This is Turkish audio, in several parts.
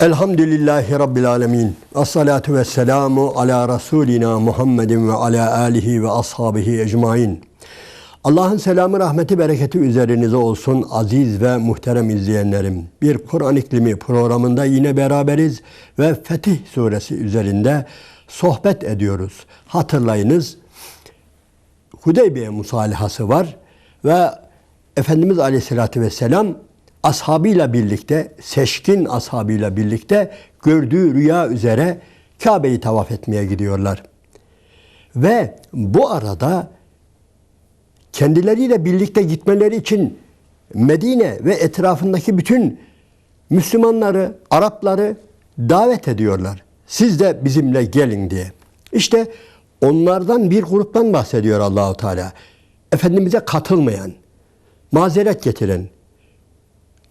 Elhamdülillahi Rabbil alemin. Esselatu vesselamu ala Resulina Muhammedin ve ala alihi ve ashabihi ecmain. Allah'ın selamı, rahmeti, bereketi üzerinize olsun aziz ve muhterem izleyenlerim. Bir Kur'an İklimi programında yine beraberiz ve Fetih Suresi üzerinde sohbet ediyoruz. Hatırlayınız, Hudeybiye musalahası var ve Efendimiz Aleyhisselatü Vesselam ashabıyla birlikte, seçkin ashabıyla birlikte gördüğü rüya üzere Kabe'yi tavaf etmeye gidiyorlar. Ve bu arada kendileriyle birlikte gitmeleri için Medine ve etrafındaki bütün Müslümanları, Arapları davet ediyorlar. Siz de bizimle gelin diye. İşte onlardan bir gruptan bahsediyor Allahu Teala. Efendimiz'e katılmayan, mazeret getiren,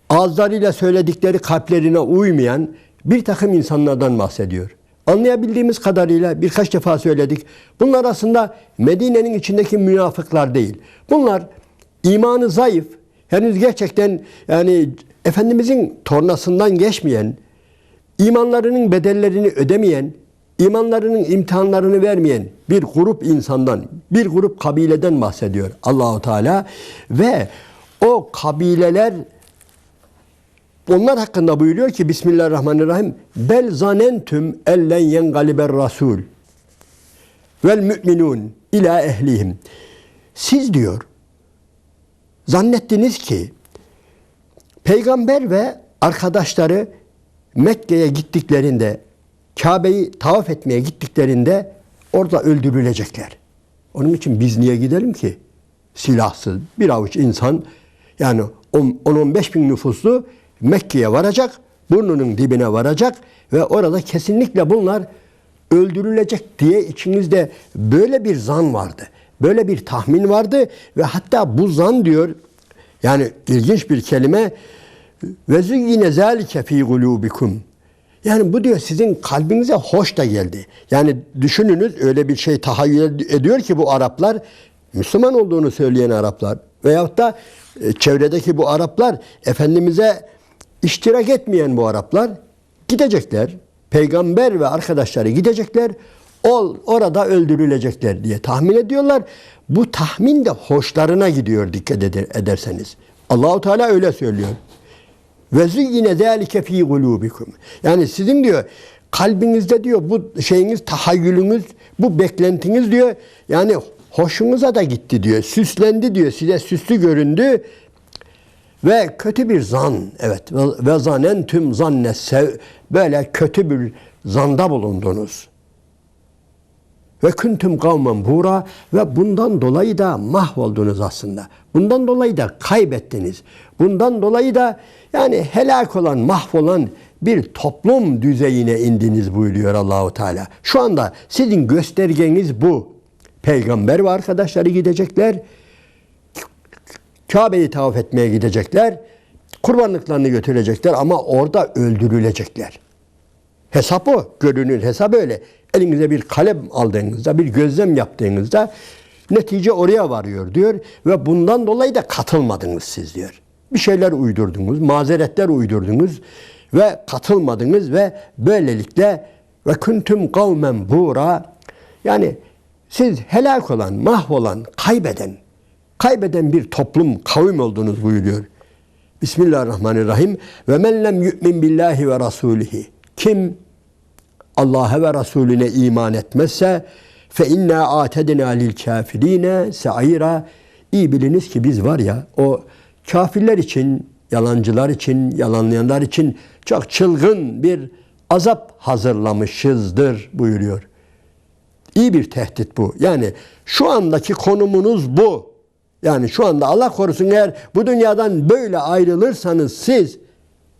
ağızlarıyla söyledikleri kalplerine uymayan bir takım insanlardan bahsediyor. Anlayabildiğimiz kadarıyla birkaç defa söyledik. Bunlar aslında Medine'nin içindeki münafıklar değil. Bunlar imanı zayıf, henüz gerçekten yani Efendimizin tornasından geçmeyen, imanlarının bedellerini ödemeyen, imanlarının imtihanlarını vermeyen bir grup insandan, bir grup kabileden bahsediyor Allahu Teala ve o kabileler onlar hakkında buyuruyor ki Bismillahirrahmanirrahim bel zanentüm ellen yengaliber rasul vel müminun ila ehlihim. Siz diyor zannettiniz ki peygamber ve arkadaşları Mekke'ye gittiklerinde, Kabe'yi tavaf etmeye gittiklerinde orada öldürülecekler. Onun için biz niye gidelim ki? Silahsız bir avuç insan, yani 10-15 bin nüfuslu Mekke'ye varacak, burnunun dibine varacak ve orada kesinlikle bunlar öldürülecek diye içinizde böyle bir zan vardı. Böyle bir tahmin vardı ve hatta bu zan diyor, yani ilginç bir kelime, ve züyyine zâlike fî gulûbikum. Yani bu diyor sizin kalbinize hoş da geldi. Yani düşününüz, öyle bir şey tahayyül ediyor ki bu Araplar, Müslüman olduğunu söyleyen Araplar veyahut da çevredeki bu Araplar, Efendimiz'e iştirak etmeyen bu Araplar gidecekler. Peygamber ve arkadaşları gidecekler. Orada öldürülecekler diye tahmin ediyorlar. Bu tahmin de hoşlarına gidiyor dikkat ederseniz. Allahu Teala öyle söylüyor. Ve züyyine zâlike fî gulûbikum. Yani sizin diyor kalbinizde diyor bu şeyiniz, tahayyülünüz, bu beklentiniz diyor yani hoşunuza da gitti diyor. Süslendi diyor. Size süslü göründü. Ve kötü bir zan, evet, ve zanentüm zanne böyle kötü bir zanda bulundunuz. Ve kuntum kavmen bura ve bundan dolayı da mahvoldunuz aslında. Bundan dolayı da kaybettiniz. Bundan dolayı da yani helak olan, mahvolan bir toplum düzeyine indiniz buyuruyor Allahu Teala. Şu anda sizin göstergeniz bu. Peygamber ve arkadaşları gidecekler. Kabe'yi tavaf etmeye gidecekler. Kurbanlıklarını götürecekler ama orada öldürülecekler. Hesap o. Görünür hesap öyle. Elinize bir kalem aldığınızda, bir gözlem yaptığınızda netice oraya varıyor diyor. Ve bundan dolayı da katılmadınız siz diyor. Bir şeyler uydurdunuz, mazeretler uydurdunuz ve katılmadınız ve böylelikle ve kuntum kavmen bura, yani siz helak olan, mahvolan, kaybeden bir toplum, kavim oldunuz buyuruyor. Bismillahirrahmanirrahim. Ve men lem yu'min billahi ve rasulihi. Kim Allah'a ve Resulüne iman etmezse fe inna atedna lil kafirine sa'ira. İyi biliniz ki biz var ya o kafirler için, yalancılar için, yalanlayanlar için çok çılgın bir azap hazırlamışızdır buyuruyor. İyi bir tehdit bu. Yani şu andaki konumunuz bu. Yani şu anda Allah korusun eğer bu dünyadan böyle ayrılırsanız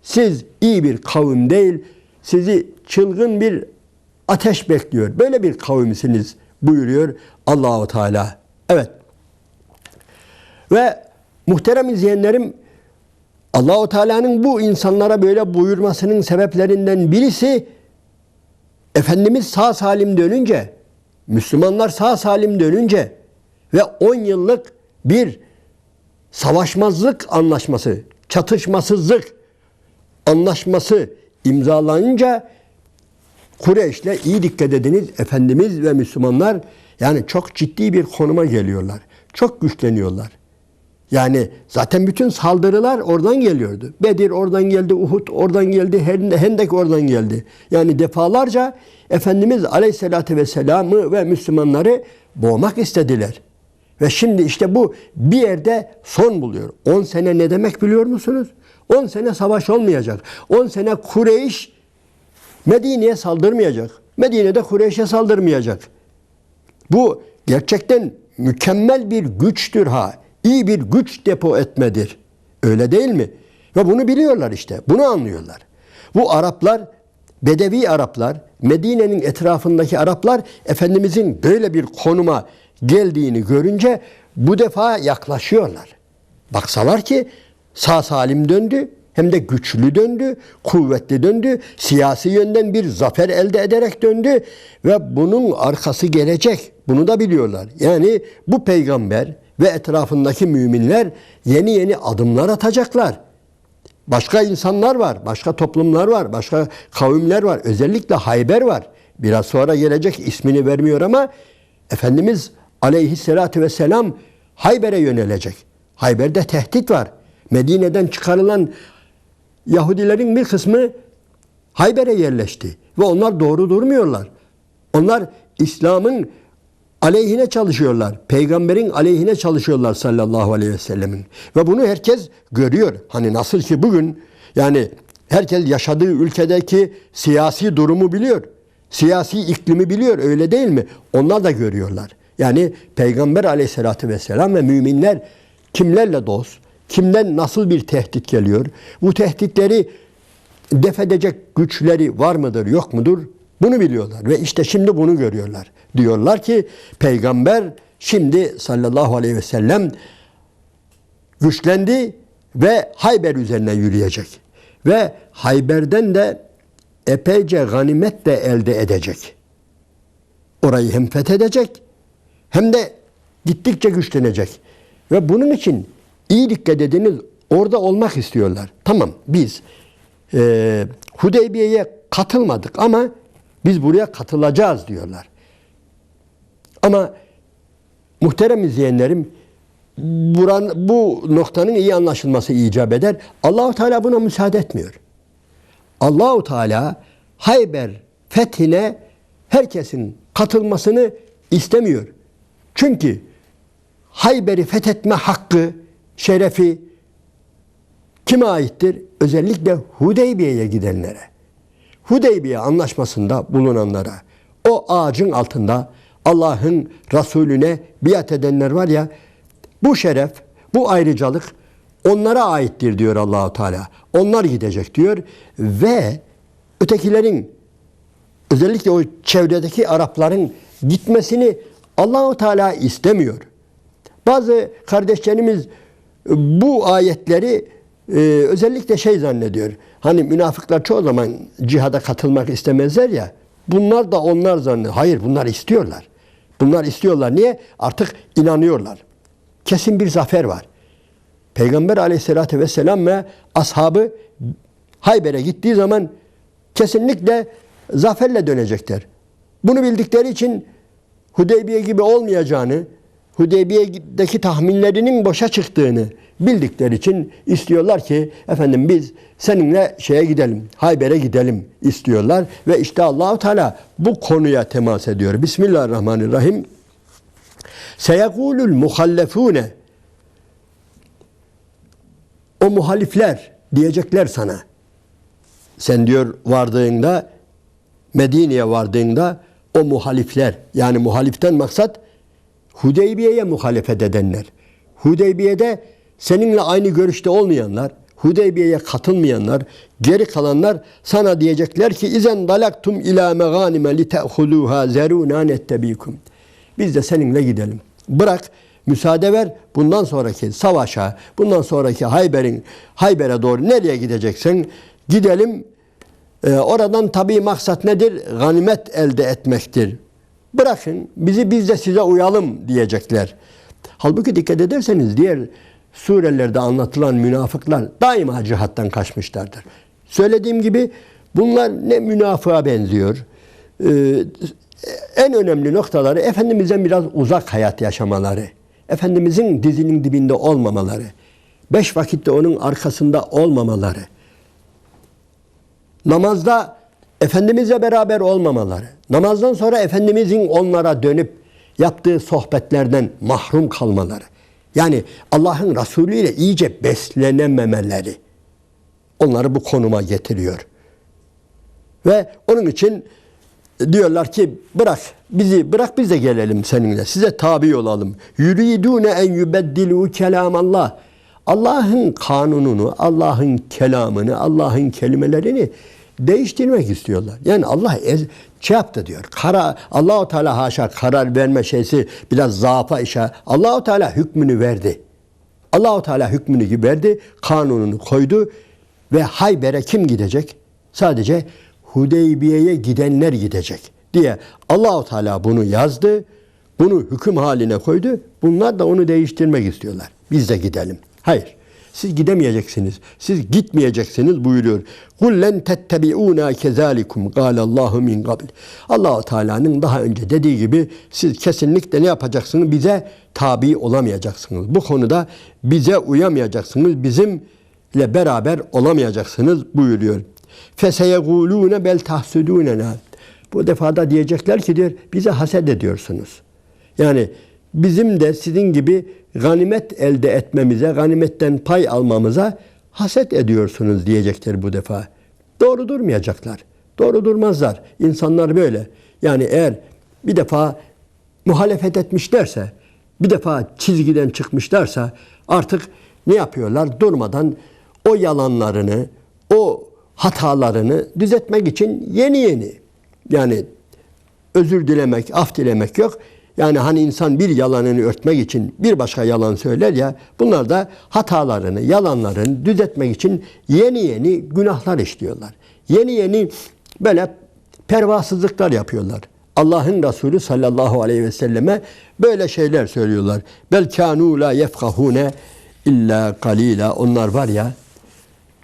siz iyi bir kavim değil, sizi çılgın bir ateş bekliyor. Böyle bir kavimsiniz buyuruyor Allahu Teala. Evet. Ve muhterem izleyenlerim, Allahu Teala'nın bu insanlara böyle buyurmasının sebeplerinden birisi Efendimiz sağ salim dönünce, Müslümanlar sağ salim dönünce ve 10 yıllık bir savaşmazlık anlaşması, çatışmasızlık anlaşması imzalanınca Kureyş'le iyi dikkat ediniz, Efendimiz ve Müslümanlar yani çok ciddi bir konuma geliyorlar. Çok güçleniyorlar. Yani zaten bütün saldırılar oradan geliyordu. Bedir oradan geldi, Uhud oradan geldi, Hendek oradan geldi. Yani defalarca Efendimiz Aleyhisselatü Vesselam'ı ve Müslümanları boğmak istediler. Ve şimdi işte bu bir yerde son buluyor. 10 sene ne demek biliyor musunuz? 10 sene savaş olmayacak. 10 sene Kureyş Medine'ye saldırmayacak. Medine'de Kureyş'e saldırmayacak. Bu gerçekten mükemmel bir güçtür ha. İyi bir güç depo etmedir. Öyle değil mi? Ve bunu biliyorlar işte. Bunu anlıyorlar. Bu Araplar, Bedevi Araplar, Medine'nin etrafındaki Araplar Efendimizin böyle bir konuma geldiğini görünce bu defa yaklaşıyorlar. Baksalar ki sağ salim döndü, hem de güçlü döndü, kuvvetli döndü, siyasi yönden bir zafer elde ederek döndü ve bunun arkası gelecek. Bunu da biliyorlar. Yani bu peygamber ve etrafındaki müminler yeni yeni adımlar atacaklar. Başka insanlar var, başka toplumlar var, başka kavimler var. Özellikle Hayber var. Biraz sonra gelecek, ismini vermiyor ama Efendimiz Aleyhisselatü Vesselam Hayber'e yönelecek. Hayber'de tehdit var. Medine'den çıkarılan Yahudilerin bir kısmı Hayber'e yerleşti. Ve onlar doğru durmuyorlar. Onlar İslam'ın aleyhine çalışıyorlar. Peygamberin aleyhine çalışıyorlar sallallahu aleyhi ve sellemin. Ve bunu herkes görüyor. Hani nasıl ki bugün yani herkes yaşadığı ülkedeki siyasi durumu biliyor. Siyasi iklimi biliyor. Öyle değil mi? Onlar da görüyorlar. Yani Peygamber aleyhissalatü vesselam ve müminler kimlerle dost, kimden nasıl bir tehdit geliyor? Bu tehditleri def edecek güçleri var mıdır, yok mudur? Bunu biliyorlar ve işte şimdi bunu görüyorlar. Diyorlar ki Peygamber şimdi sallallahu aleyhi ve sellem güçlendi ve Hayber üzerine yürüyecek. Ve Hayber'den de epeyce ganimet de elde edecek. Orayı hem fethedecek hem de gittikçe güçlenecek. Ve bunun için iyi dikkat ediniz, orada olmak istiyorlar. Tamam biz Hudeybiye'ye katılmadık ama biz buraya katılacağız diyorlar. Ama muhterem izleyenlerim bu noktanın iyi anlaşılması icap eder. Allahu Teala buna müsaade etmiyor. Allahu Teala Hayber fethine herkesin katılmasını istemiyor. Çünkü Hayber'i fethetme hakkı, şerefi kime aittir? Özellikle Hudeybiye'ye gidenlere. Hudeybiye anlaşmasında bulunanlara, o ağacın altında Allah'ın Resulüne biat edenler var ya, bu şeref, bu ayrıcalık onlara aittir diyor Allah-u Teala. Onlar gidecek diyor ve ötekilerin, özellikle o çevredeki Arapların gitmesini Allah-u Teala istemiyor. Bazı kardeşlerimiz bu ayetleri özellikle zannediyor. Hani münafıklar çoğu zaman cihada katılmak istemezler ya. Bunlar da onlar zannediyor. Hayır, bunlar istiyorlar. Bunlar istiyorlar. Niye? Artık inanıyorlar. Kesin bir zafer var. Peygamber aleyhissalatü vesselam ve ashabı Hayber'e gittiği zaman kesinlikle zaferle dönecekler. Bunu bildikleri için Hudeybiye gibi olmayacağını, Hudeybiye'deki tahminlerinin boşa çıktığını bildikleri için istiyorlar ki efendim biz seninle gidelim, Hayber'e gidelim istiyorlar ve işte Allah-u Teala bu konuya temas ediyor. Bismillahirrahmanirrahim. Seyekulul muhallefune, o muhalifler diyecekler sana. Sen diyor vardığında, Medine'ye vardığında o muhalifler, yani muhaliften maksat Hudeybiye'ye muhalefet edenler. Hudeybiye'de seninle aynı görüşte olmayanlar, Hudeybiye'ye katılmayanlar, geri kalanlar sana diyecekler ki izen dalaktum ila meganime li te'huduha zeruna nettebikum. Biz de seninle gidelim. Bırak, müsaade ver. Bundan sonraki savaşa, bundan sonraki Hayber'e doğru nereye gideceksen gidelim. Oradan tabii maksat nedir? Ganimet elde etmektir. Bırakın bizi, biz de size uyalım diyecekler. Halbuki dikkat ederseniz diğer surelerde anlatılan münafıklar daima cihattan kaçmışlardır. Söylediğim gibi Bunlar ne münafığa benziyor. En önemli noktaları Efendimiz'den biraz uzak hayat yaşamaları. Efendimiz'in dizinin dibinde olmamaları. 5 vakitte onun arkasında olmamaları. Namazda Efendimiz'le beraber olmamaları. Namazdan sonra Efendimiz'in onlara dönüp yaptığı sohbetlerden mahrum kalmaları. Yani Allah'ın Resulü ile iyice beslenememeleri. Onları bu konuma getiriyor. Ve onun için diyorlar ki bırak biz de gelelim seninle. Size tabi olalım. Yuridune en yubeddilu kelamallah. Allah'ın kanununu, Allah'ın kelamını, Allah'ın kelimelerini değiştirmek istiyorlar. Yani Allah yaptı diyor. Allah-u Teala haşa karar verme şeysi biraz zaafa işe. Allah-u Teala hükmünü verdi. Allah-u Teala hükmünü verdi, kanununu koydu ve Hayber'e kim gidecek? Sadece Hudeybiye'ye gidenler gidecek diye Allah-u Teala bunu yazdı. Bunu hüküm haline koydu. Bunlar da onu değiştirmek istiyorlar. Biz de gidelim. Hayır. Siz gidemeyeceksiniz. Siz gitmeyeceksiniz buyuruyor. قُلْ لَنْ تَتَّبِعُونَا كَذَٰلِكُمْ قَالَ اللّٰهُ مِنْ قَبْلِ Allah-u Teala'nın daha önce dediği gibi siz kesinlikle ne yapacaksınız? Bize tabi olamayacaksınız. Bu konuda bize uyamayacaksınız. Bizimle beraber olamayacaksınız buyuruyor. فَسَيَقُولُونَ بَلْ تَحْسُدُونَنَا Bu defada diyecekler ki diyor, bize haset ediyorsunuz. Yani bizim de sizin gibi ganimet elde etmemize, ganimetten pay almamıza haset ediyorsunuz diyecekler bu defa. Doğru durmayacaklar. Doğru durmazlar. İnsanlar böyle. Yani eğer bir defa muhalefet etmişlerse, bir defa çizgiden çıkmışlarsa artık ne yapıyorlar? Durmadan o yalanlarını, o hatalarını düzeltmek için yeni yani özür dilemek, af dilemek yok. Yani hani insan bir yalanını örtmek için bir başka yalan söyler ya, bunlar da hatalarını, yalanlarını düzeltmek için yeni günahlar işliyorlar. Yeni böyle pervasızlıklar yapıyorlar. Allah'ın Resulü sallallahu aleyhi ve selleme böyle şeyler söylüyorlar. Bel kânû lâ yefkahûne illa qalîlâ. Onlar var ya,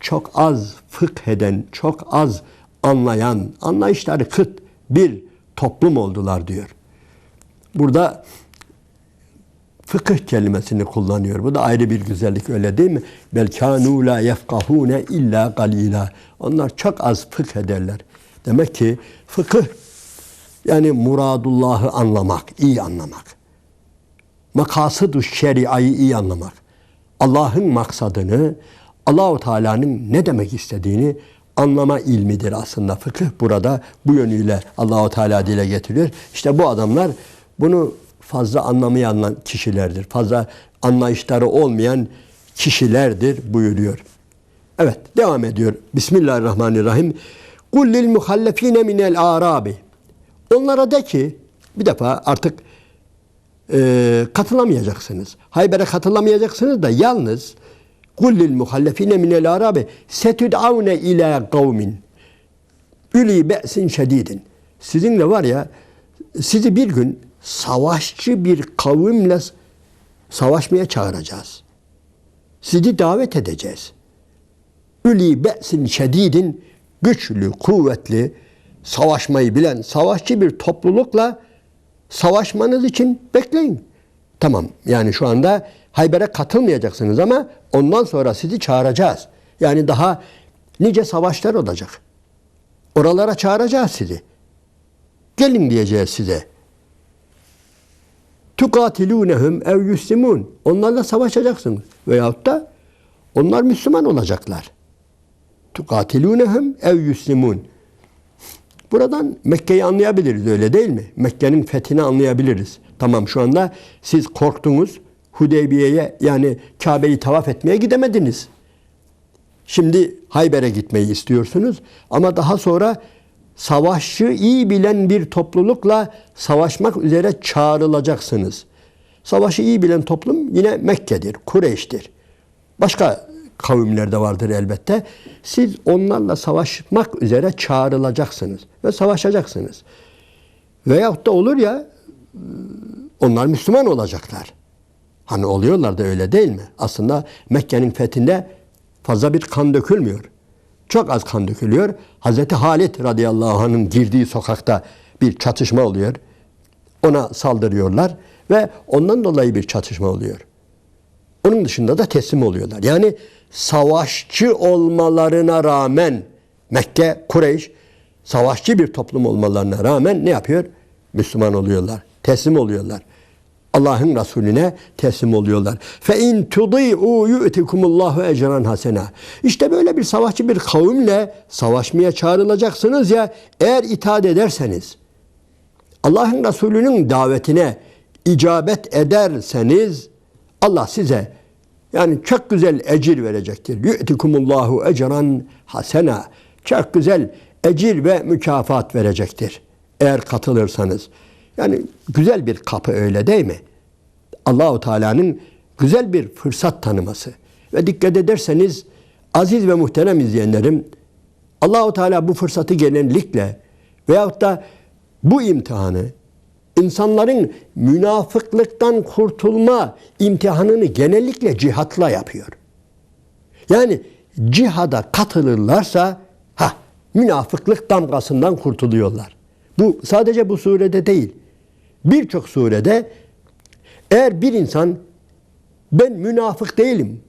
çok az fıkh eden, çok az anlayan, anlayışları kıt bir toplum oldular diyor. Burada fıkıh kelimesini kullanıyor. Bu da ayrı bir güzellik, öyle değil mi? Bel kânû lâ yefkahûne illâ galîlâ. Onlar çok az fıkh ederler. Demek ki fıkıh yani muradullah'ı anlamak, iyi anlamak. Makasıd-ı şeriayı iyi anlamak. Allah'ın maksadını, Allah-u Teala'nın ne demek istediğini anlama ilmidir aslında. Fıkıh burada bu yönüyle Allah-u Teala dile getiriyor. İşte bu adamlar bunu fazla anlamayan kişilerdir. Fazla anlayışları olmayan kişilerdir buyuruyor. Evet, devam ediyor. Bismillahirrahmanirrahim. قُلْ لِلْمُخَلَّف۪ينَ مِنَ الْاَعْرَابِ Onlara de ki, bir defa artık katılamayacaksınız. Hayber'e katılamayacaksınız da yalnız قُلْ لِلْمُخَلَّف۪ينَ مِنَ الْاَعْرَابِ سَتُدْعَوْنَ اِلَى قَوْمٍ اُلِي بَأْسٍ شَد۪يدٍ Sizinle var ya, sizi bir gün savaşçı bir kavimle savaşmaya çağıracağız. Sizi davet edeceğiz. Üli be'sin şedidin, güçlü, kuvvetli, savaşmayı bilen, savaşçı bir toplulukla savaşmanız için bekleyin. Tamam, yani şu anda Hayber'e katılmayacaksınız ama ondan sonra sizi çağıracağız. Yani daha nice savaşlar olacak. Oralara çağıracağız sizi. Gelin diyeceğiz size. Tukatilûnehum ev yuslimun. Onlarla savaşacaksınız. Veyahut da onlar Müslüman olacaklar. Tukatilûnehum ev yuslimun. Buradan Mekke'yi anlayabiliriz, öyle değil mi? Mekke'nin fethini anlayabiliriz. Tamam, şu anda siz korktunuz. Hudeybiye'ye, yani Kabe'yi tavaf etmeye gidemediniz. Şimdi Hayber'e gitmeyi istiyorsunuz. Ama daha sonra savaşı iyi bilen bir toplulukla savaşmak üzere çağrılacaksınız. Savaşı iyi bilen toplum yine Mekke'dir, Kureyş'tir. Başka kavimler de vardır elbette. Siz onlarla savaşmak üzere çağrılacaksınız ve savaşacaksınız. Veyahut da olur ya, onlar Müslüman olacaklar. Hani oluyorlar da, öyle değil mi? Aslında Mekke'nin fethinde fazla bir kan dökülmüyor. Çok az kan dökülüyor. Hazreti Halid radıyallahu anh'ın girdiği sokakta bir çatışma oluyor. Ona saldırıyorlar ve ondan dolayı bir çatışma oluyor. Onun dışında da teslim oluyorlar. Yani savaşçı olmalarına rağmen Mekke, Kureyş savaşçı bir toplum olmalarına rağmen ne yapıyor? Müslüman oluyorlar. Teslim oluyorlar. Allah'ın Resulüne teslim oluyorlar. Fe in tudi'u yu'tikumullahu ecran hasena. İşte böyle bir savaşçı bir kavimle savaşmaya çağrılacaksınız ya, eğer itaat ederseniz, Allah'ın Resulü'nün davetine icabet ederseniz Allah size yani çok güzel ecir verecektir. Yu'tikumullahu ecran hasena. Çok güzel ecir ve mükafat verecektir. Eğer katılırsanız. Yani güzel bir kapı, öyle değil mi? Allahu Teala'nın güzel bir fırsat tanıması. Ve dikkat ederseniz aziz ve muhterem izleyenlerim, Allahu Teala bu fırsatı genellikle veyahut da bu imtihanı, insanların münafıklıktan kurtulma imtihanını genellikle cihatla yapıyor. Yani cihada katılırlarsa münafıklık damgasından kurtuluyorlar. Bu sadece bu surede değil. Birçok surede eğer bir insan ben münafık değilim,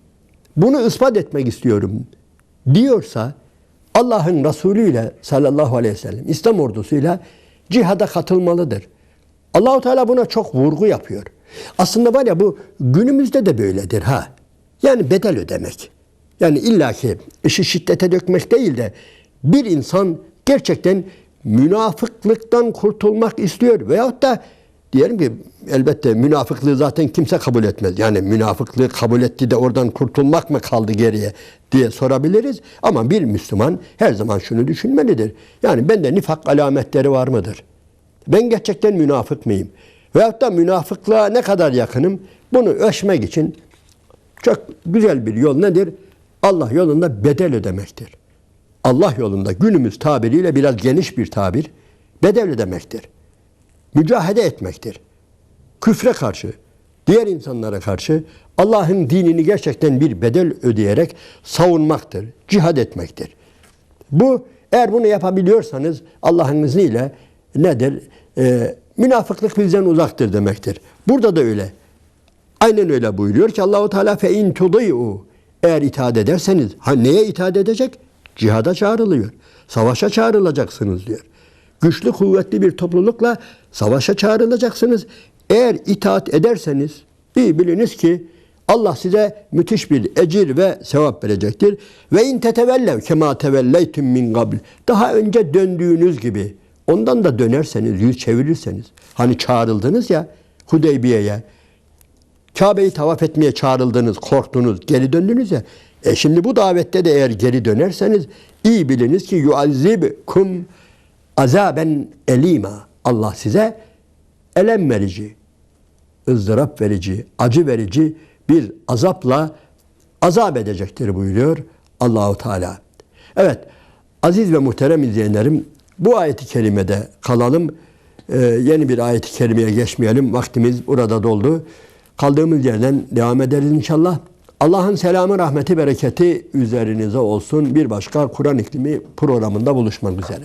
bunu ispat etmek istiyorum diyorsa Allah'ın Resulü ile sallallahu aleyhi ve sellem, İslam ordusuyla cihada katılmalıdır. Allahu Teala buna çok vurgu yapıyor. Aslında var ya, bu günümüzde de böyledir ha. Yani bedel ödemek. Yani illaki işi şiddete dökmek değil de bir insan gerçekten münafıklıktan kurtulmak istiyor veyahut da diyelim ki elbette münafıklığı zaten kimse kabul etmez. Yani münafıklığı kabul etti de oradan kurtulmak mı kaldı geriye diye sorabiliriz. Ama bir Müslüman her zaman şunu düşünmelidir. Yani bende nifak alametleri var mıdır? Ben gerçekten münafık mıyım? Veyahut da münafıklığa ne kadar yakınım? Bunu ölçmek için çok güzel bir yol nedir? Allah yolunda bedel ödemektir. Allah yolunda günümüz tabiriyle biraz geniş bir tabir, bedel ödemektir. Mücahede etmektir. Küfre karşı, diğer insanlara karşı Allah'ın dinini gerçekten bir bedel ödeyerek savunmaktır, cihad etmektir. Bu, eğer bunu yapabiliyorsanız Allah'ın izniyle nedir? Münafıklık bizden uzaktır demektir. Burada da öyle. Aynen öyle buyuruyor ki Allahu Teala fe in tudi'u, eğer itaat ederseniz, neye itaat edecek? Cihada çağrılıyor. Savaşa çağrılacaksınız diyor. Güçlü, kuvvetli bir toplulukla savaşa çağrılacaksınız. Eğer itaat ederseniz iyi biliniz ki Allah size müthiş bir ecir ve sevap verecektir. Ve in tetevellev kema tevelleytum min qabl. Daha önce döndüğünüz gibi ondan da dönerseniz, yüz çevirirseniz. Hani çağrıldınız ya Hudeybiye'ye. Kabe'yi tavaf etmeye çağrıldınız, korktunuz, geri döndünüz ya. Şimdi bu davette de eğer geri dönerseniz iyi biliniz ki yuazibkum azaben elima. Allah size elem verici, ızdırap verici, acı verici bir azapla azap edecektir buyuruyor Allahu Teala. Evet, aziz ve muhterem izleyenlerim, bu ayet-i kerimede kalalım. Yeni bir ayet-i kerimeye geçmeyelim. Vaktimiz burada doldu. Kaldığımız yerden devam ederiz inşallah. Allah'ın selamı, rahmeti, bereketi üzerinize olsun. Bir başka Kur'an İklimi programında buluşmak üzere.